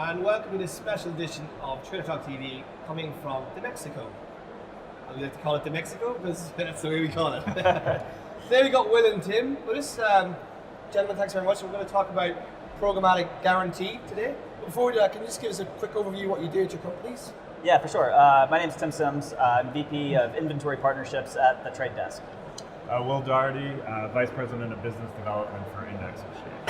and welcome to this special edition of Trader Talk TV coming from the Mexico. And we like to call it the Mexico because that's the way we call it. Today we got Will and Tim with us. Gentlemen, thanks very much. We're going to talk about Programmatic Guaranteed today. But before we do that, can you just give us a quick overview of what you do at your companies? Yeah, for sure. My name is Tim Sims. I'm VP of Inventory Partnerships at the Trade Desk. Will Doherty, Vice President of Business Development for Index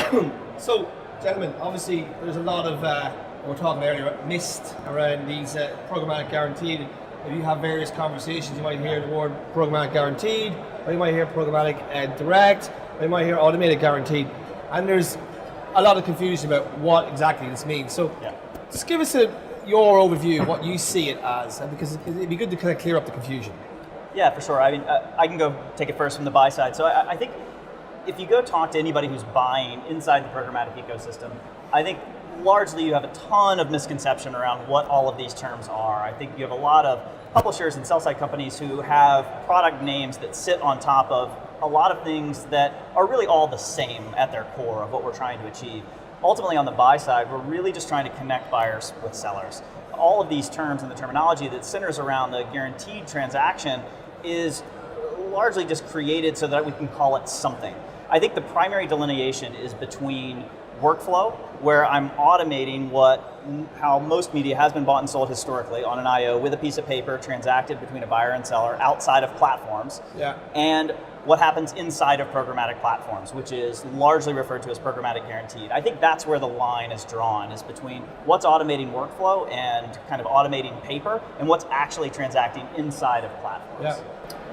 Exchange. So, gentlemen, obviously there's a lot of, we were talking earlier about mist around these Programmatic Guaranteed. If you have various conversations, you might hear the word Programmatic Guaranteed, or you might hear Programmatic Direct, or you might hear Automated Guaranteed. And there's a lot of confusion about what exactly this means. So, just give us your overview of what you see it as, because it'd be good to kind of clear up the confusion. Yeah, for sure. I mean, I can go take it first from the buy side. So I think if you go talk to anybody who's buying inside the programmatic ecosystem, I think largely you have a ton of misconception around what all of these terms are. I think you have a lot of publishers and sell-side companies who have product names that sit on top of a lot of things that are really all the same at their core of what we're trying to achieve. Ultimately, on the buy side, we're really just trying to connect buyers with sellers. All of these terms and the terminology that centers around the guaranteed transaction is largely just created so that we can call it something. I think the primary delineation is between workflow, where I'm automating how most media has been bought and sold historically on an IO with a piece of paper transacted between a buyer and seller outside of platforms, and what happens inside of programmatic platforms, which is largely referred to as programmatic guaranteed. I think that's where the line is drawn, is between what's automating workflow and kind of automating paper, and what's actually transacting inside of platforms.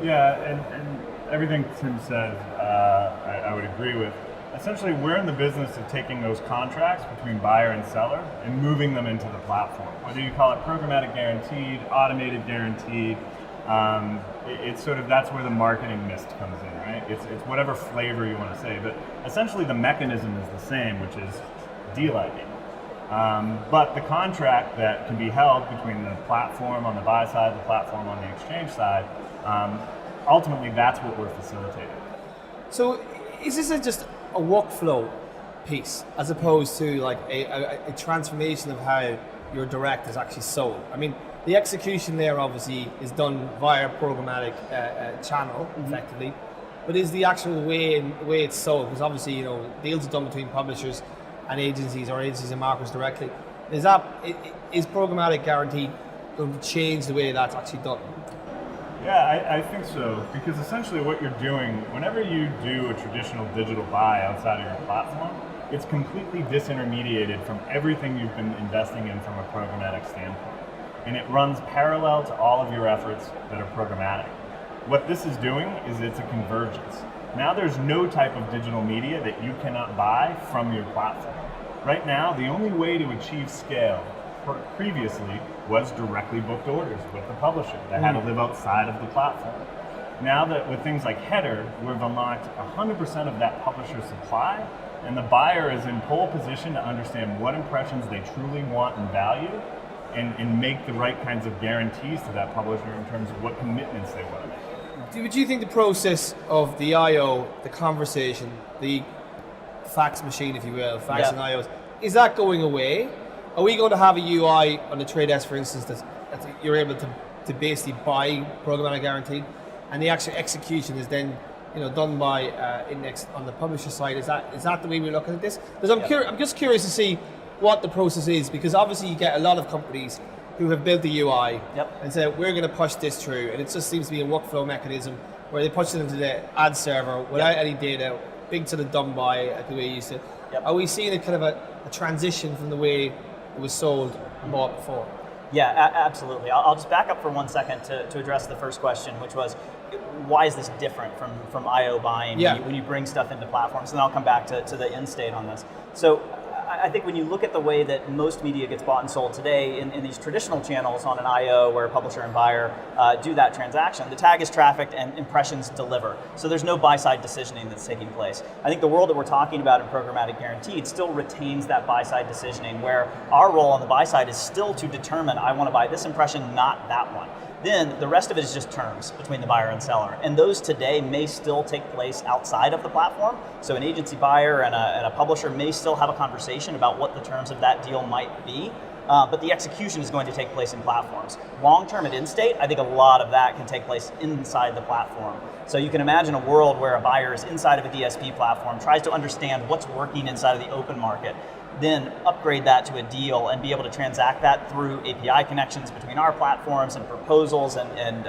Yeah, and everything Tim said, I would agree with. Essentially, we're in the business of taking those contracts between buyer and seller and moving them into the platform. Whether you call it programmatic guaranteed, automated guaranteed, it's sort of, that's where the marketing mist comes in, right? It's whatever flavor you want to say, but essentially the mechanism is the same, which is deal ID. But the contract that can be held between the platform on the buy side, the platform on the exchange side, ultimately that's what we're facilitating. So is this just a workflow piece as opposed to like a transformation of how your direct is actually sold? I mean, the execution there obviously is done via programmatic channel, effectively, but is the actual way it's sold, because obviously deals are done between publishers and agencies, or agencies and marketers directly. Is programmatic guaranteed going to change the way that's actually done? Yeah, I think so, because essentially what you're doing, whenever you do a traditional digital buy outside of your platform, it's completely disintermediated from everything you've been investing in from a programmatic standpoint. And it runs parallel to all of your efforts that are programmatic. What this is doing is it's a convergence. Now there's no type of digital media that you cannot buy from your platform. Right now, the only way to achieve scale previously was directly booked orders with the publisher that had to live outside of the platform. Now that with things like Header, we've unlocked 100% of that publisher supply, and the buyer is in pole position to understand what impressions they truly want and value, and make the right kinds of guarantees to that publisher in terms of what commitments they want to make. Do you think the process of the IO, the conversation, the fax machine, if you will, fax and IOs, is that going away? Are we going to have a UI on the Trade Desk, for instance, that you're able to basically buy programmatic guaranteed, and the actual execution is then done by Index on the publisher side? Is that the way we're looking at this? Because I'm just curious to see what the process is, because obviously you get a lot of companies who have built the UI and said, we're going to push this through, and it just seems to be a workflow mechanism where they push it into the ad server without any data, big sort of dumb buy the way you used to. Are we seeing a kind of a transition from the way it was sold and bought before? Yeah, absolutely. I'll just back up for 1 second to address the first question, which was, why is this different from IO buying when you bring stuff into platforms? And then I'll come back to the end state on this. So I think when you look at the way that most media gets bought and sold today in these traditional channels on an IO where publisher and buyer do that transaction, the tag is trafficked and impressions deliver. So there's no buy-side decisioning that's taking place. I think the world that we're talking about in Programmatic Guaranteed still retains that buy-side decisioning, where our role on the buy side is still to determine, I want to buy this impression, not that one. Then the rest of it is just terms between the buyer and seller. And those today may still take place outside of the platform. So an agency buyer and a publisher may still have a conversation about what the terms of that deal might be. But the execution is going to take place in platforms. Long-term at in-state, I think a lot of that can take place inside the platform. So you can imagine a world where a buyer is inside of a DSP platform, tries to understand what's working inside of the open market, then upgrade that to a deal and be able to transact that through API connections between our platforms and proposals and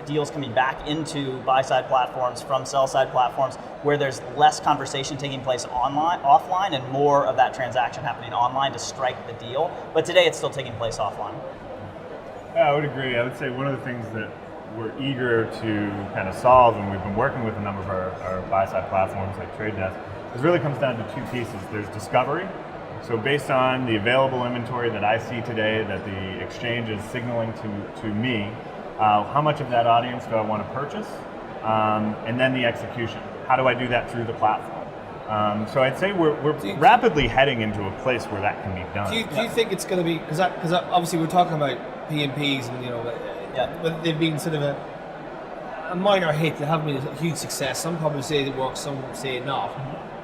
deals coming back into buy-side platforms from sell-side platforms where there's less conversation taking place offline and more of that transaction happening online to strike the deal. But today it's still taking place offline. Yeah, I would agree. I would say one of the things that we're eager to kind of solve, and we've been working with a number of our buy-side platforms like Trade Desk, it really comes down to two pieces. There's discovery. So based on the available inventory that I see today that the exchange is signaling to me, how much of that audience do I want to purchase? And then the execution. How do I do that through the platform? So I'd say we're rapidly heading into a place where that can be done. Do you think it's going to be, because obviously we're talking about PMPs and but they've been sort of a minor hit. They haven't been a huge success. Some probably say it works, some say not.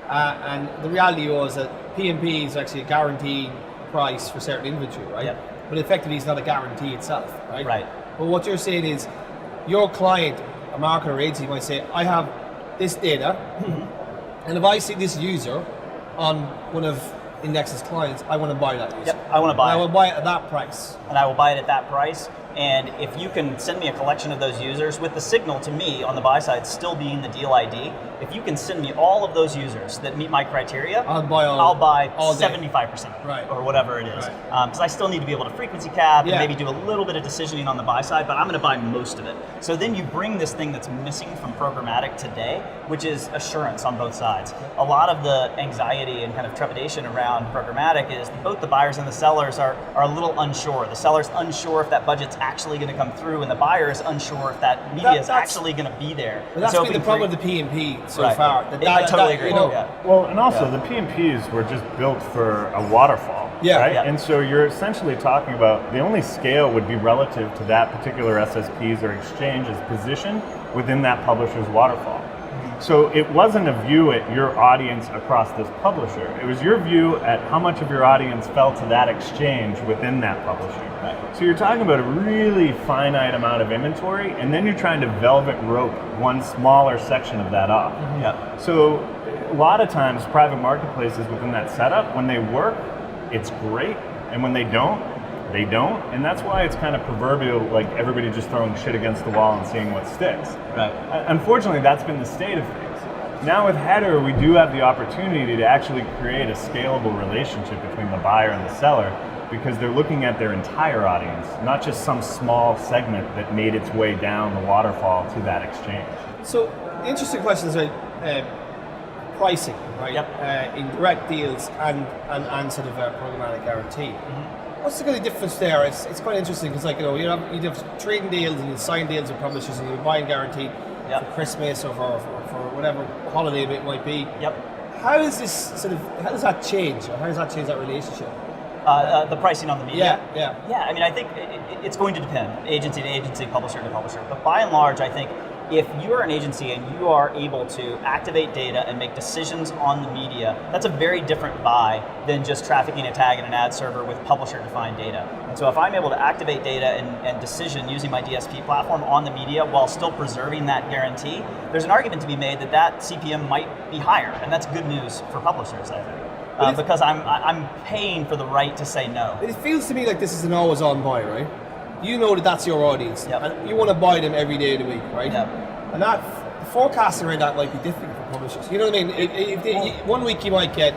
And the reality was that PMP is actually a guaranteed price for certain inventory, right? Yep. But effectively it's not a guarantee itself, right? Right. But what you're saying is your client, a marketer or agency might say, I have this data, and if I see this user on one of Index's clients, I want to buy that user. Yep, I want to buy it. I will buy it at that price. And I will buy it at that price. And if you can send me a collection of those users with the signal to me on the buy side still being the deal ID, if you can send me all of those users that meet my criteria, I'll buy all 75% of it, right, or whatever it is. Right. Because I still need to be able to frequency cap and maybe do a little bit of decisioning on the buy side, but I'm going to buy most of it. So then you bring this thing that's missing from programmatic today, which is assurance on both sides. A lot of the anxiety and kind of trepidation around programmatic is both the buyers and the sellers are a little unsure. The seller's unsure if that budget's actually going to come through, and the buyer is unsure if that media is actually going to be there. But that's been the problem with the PMP so far. I totally agree. Well, and also the PMPs were just built for a waterfall, right? And so you're essentially talking about the only scale would be relative to that particular SSP's or exchange's position within that publisher's waterfall. So it wasn't a view at your audience across this publisher. It was your view at how much of your audience fell to that exchange within that publisher. Right. So you're talking about a really finite amount of inventory, and then you're trying to velvet rope one smaller section of that off. So a lot of times private marketplaces within that setup, when they work, it's great, and when they don't, they don't, and that's why it's kind of proverbial, like everybody just throwing shit against the wall and seeing what sticks. Right. Unfortunately, that's been the state of things. Now with Header, we do have the opportunity to actually create a scalable relationship between the buyer and the seller, because they're looking at their entire audience, not just some small segment that made its way down the waterfall to that exchange. So the interesting question is pricing, right? In direct deals and sort of a programmatic guarantee. What's the kind of difference there? It's quite interesting because, like, you have trading deals and you sign deals with publishers and you're buying guaranteed for Christmas or for whatever holiday it might be. How does that change, or how does that change that relationship? The pricing on the media? Yeah. I mean, I think it's going to depend, agency to agency, publisher to publisher. But by and large, I think if you're an agency and you are able to activate data and make decisions on the media, that's a very different buy than just trafficking a tag in an ad server with publisher-defined data. And so if I'm able to activate data and decision using my DSP platform on the media while still preserving that guarantee, there's an argument to be made that CPM might be higher, and that's good news for publishers, I think. Because I'm paying for the right to say no. It feels to me like this is an always-on buy, right? You know that's your audience, and you want to buy them every day of the week, right? And that forecasting around that might be difficult for publishers. You know what I mean? One week you might get,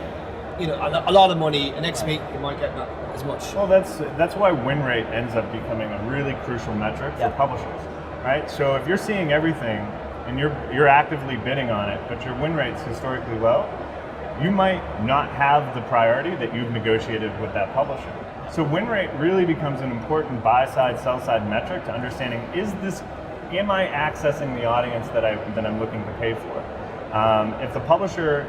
a lot of money, and next week you might get not as much. Well, that's why win rate ends up becoming a really crucial metric for publishers, right? So if you're seeing everything and you're actively bidding on it, but your win rate's historically low, you might not have the priority that you've negotiated with that publisher. So win rate really becomes an important buy-side, sell-side metric to understanding, am I accessing the audience that I'm looking to pay for? If the publisher,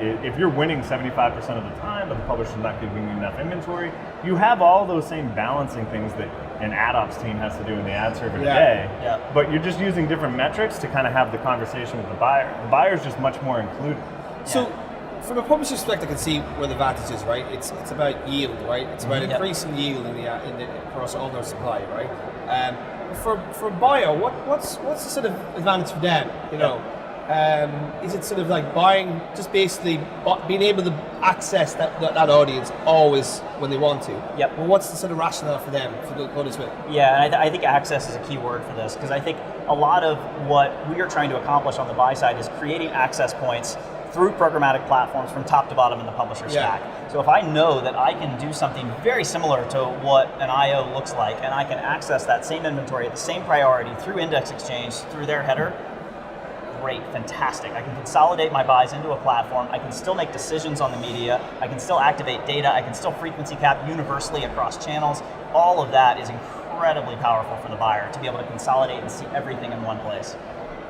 if you're winning 75% of the time, but the publisher's not giving you enough inventory, you have all those same balancing things that an ad ops team has to do in the ad server Yeah. today. Yeah. But you're just using different metrics to kind of have the conversation with the buyer. The buyer's just much more included. So, from a publisher's perspective, I can see where the advantage is, right? It's about yield, right? It's about increasing yield in the across all their supply, right? For a buyer, what's the sort of advantage for them? You know, is it sort of like buying, just basically being able to access that audience always when they want to? Yep. Well, what's the sort of rationale for them for go this way? Yeah, and I think access is a key word for this, because I think a lot of what we are trying to accomplish on the buy side is creating access points through programmatic platforms from top to bottom in the publisher stack. So if I know that I can do something very similar to what an IO looks like, and I can access that same inventory at the same priority through Index Exchange, through their header, great, fantastic. I can consolidate my buys into a platform. I can still make decisions on the media. I can still activate data. I can still frequency cap universally across channels. All of that is incredibly powerful for the buyer to be able to consolidate and see everything in one place.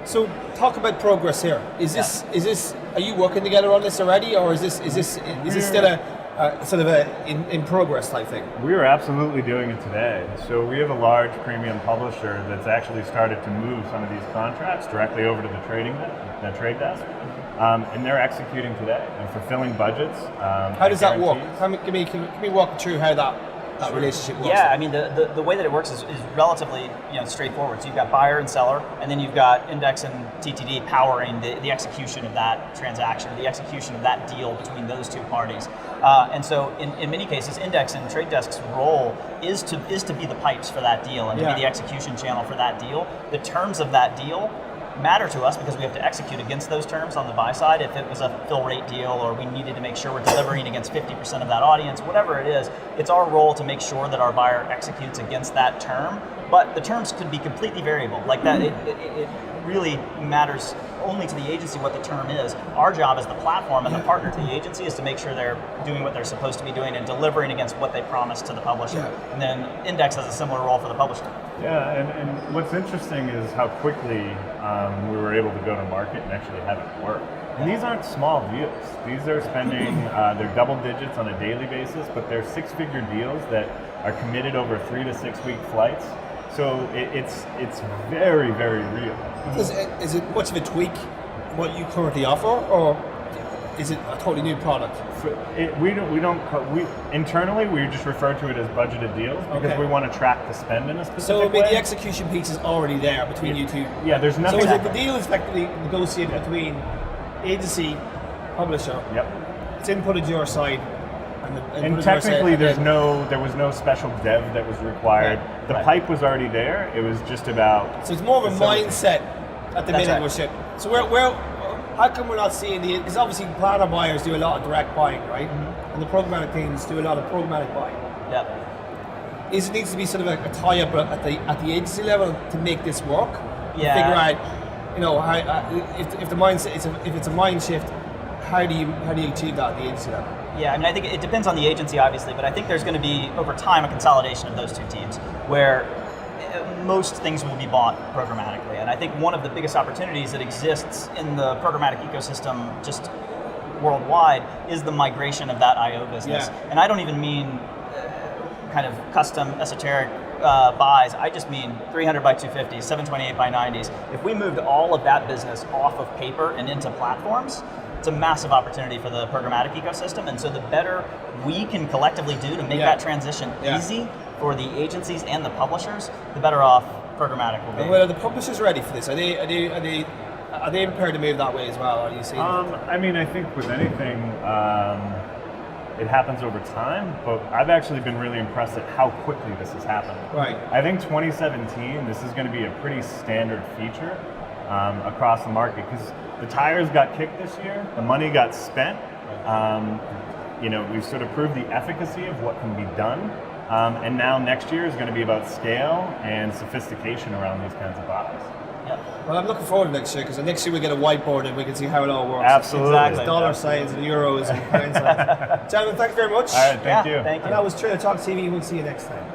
So talk about progress here. Is this are you working together on this already, or is this still a sort of a in progress type thing? We are absolutely doing it today. So we have a large premium publisher that's actually started to move some of these contracts directly over to the trade desk, and they're executing today and fulfilling budgets. How does that work? Can we walk through how that relationship works? Yeah, I mean the way that it works is relatively straightforward. So you've got buyer and seller, and then you've got Index and TTD powering the execution of that transaction, the execution of that deal between those two parties. And so in many cases, Index and Trade Desk's role is to be the pipes for that deal and to be the execution channel for that deal. The terms of that deal matter to us because we have to execute against those terms on the buy side. If it was a fill rate deal or we needed to make sure we're delivering against 50% of that audience, whatever it is, it's our role to make sure that our buyer executes against that term. But the terms could be completely variable. Like that, it really matters only to the agency what the term is. Our job as the platform and the partner to the agency is to make sure they're doing what they're supposed to be doing and delivering against what they promised to the publisher. And then Index has a similar role for the publisher. Yeah, and what's interesting is how quickly we were able to go to market and actually have it work. And these aren't small deals. These are spending, they're double digits on a daily basis, but they're six-figure deals that are committed over 3 to 6 week flights. So it's very, very real. Is it much of a tweak what you currently offer, or is it a totally new product? Internally we just refer to it as budgeted deals because we want to track the spend in a specific way. So the execution piece is already there between you two. Yeah, there's nothing. So is it the deal is effectively negotiated between agency, publisher? Yep. It's inputted your side. And technically, there was no special dev that was required. The pipe was already there. It was just about. So it's more of a mindset at the minute we're shipping. So how come we're not seeing because obviously planner buyers do a lot of direct buying, right? And the programmatic teams do a lot of programmatic buying. Yeah. It needs to be sort of a tie-up at the agency level to make this work. Yeah. To figure out, how, if the mindset if it's a mind shift, how do you achieve that at the agency level? Yeah, I mean, I think it depends on the agency, obviously, but I think there's going to be, over time, a consolidation of those two teams where most things will be bought programmatically. And I think one of the biggest opportunities that exists in the programmatic ecosystem just worldwide is the migration of that IO business. Yeah. And I don't even mean kind of custom esoteric buys. I just mean 300 by 250, 728 by 90s. If we moved all of that business off of paper and into platforms, it's a massive opportunity for the programmatic ecosystem, and so the better we can collectively do to make that transition easy for the agencies and the publishers, the better off programmatic will be. And well, are the publishers ready for this? Are they prepared to move that way as well? Are you seeing? I mean, I think with anything, it happens over time, but I've actually been really impressed at how quickly this has happened. Right. I think 2017, this is going to be a pretty standard feature across the market because the tires got kicked this year, the money got spent. We've sort of proved the efficacy of what can be done. And now next year is going to be about scale and sophistication around these kinds of buys. Yep. Well, I'm looking forward to next year because next year we get a whiteboard and we can see how it all works. Absolutely. Exactly. Dollar signs and euros and pound signs. Gentlemen, thanks very much. All right, thank you. Thank you. And that was Trader Talk TV. We'll see you next time.